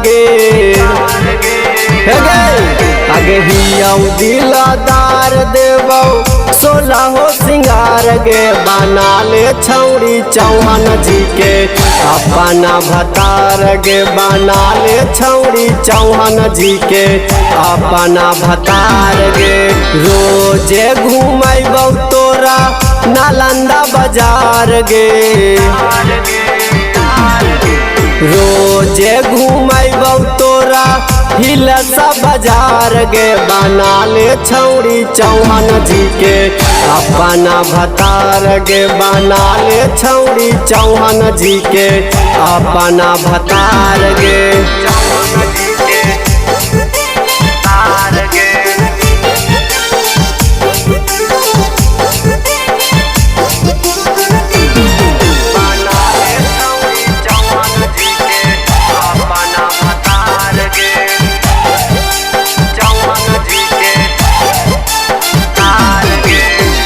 गे आगे हिया दिलदार देवौ 16 हो सिंगार गे बना ले छौड़ी चौहान जी के अपना भतार गे बना ले छौड़ी चौहान जी के अपना भतार गे रोजे घूमैबौ तोरा नालंदा बाजार गे रोजे घूमैबौ तोरा हिलसा बाजार गे बना ले छौड़ी चौहान जी के अपना भतार गे बना ले छौड़ी चौहान जी के अपना भतार गे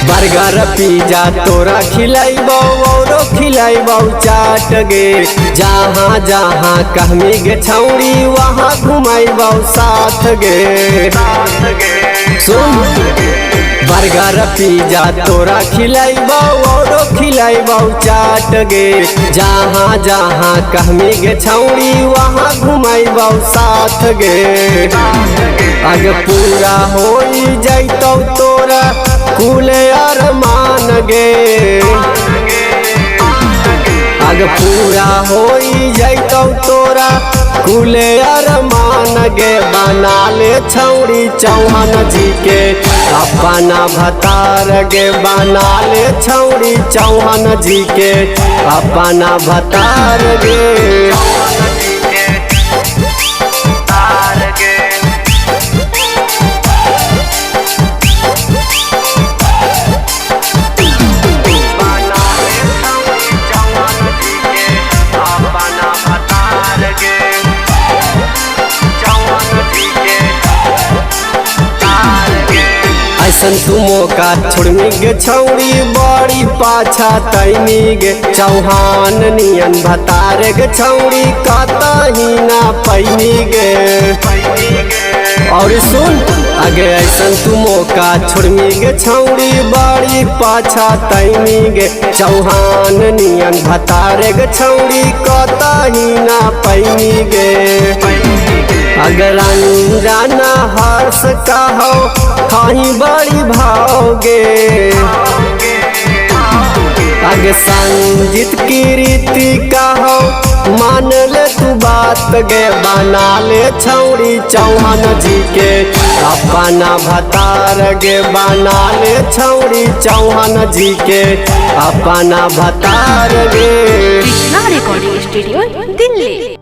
बर्गर पिज्जा तोरा खिलाइबौ औरो खिलाइबौ चाट गे जहाँ जहाँ कहमी गे छौड़ी वहाँ घुमाइबौ साथ गे सुन बर्गर पिज्जा तोरा खिलाइबौ औरो खिलाइबौ चाट गे जहाँ जहाँ कहमी गे छौड़ी वहाँ घुमाइबौ साथ गे आगे पूरा हो जैतौ तोरा कुले अरमान गे आगे पूरा हो जैतौ तोरा कुले अरमान गे बना ले छौड़ी चौहान जी के अपना भतार गे बना ले छौड़ी चौहान जी के अपना भतार गे ऐसन तू मौका छोड़मी गे छौड़ी बड़ी पाछा तैमी गे चौहान नियन भतार गे छौड़ी कतही ना पैनी गे और सुन आगे ऐसन तू मौका छोड़मी गे छौड़ी बड़ी पाछा तैमी गे चौहान नियन भतार गे छौड़ी कतही ना पैनी गे अगर अनजाना हर्ष कहो कहीं बड़ी भाओगे अगर संजीत की रीति कहो मान ले तू बात गे बना ले छौड़ी चौहान जी के अपना भतार गे बना ले छौड़ी चौहान जी के अपना भतार गे कृष्णा रिकॉर्डिंग स्टूडियो दिल्ली।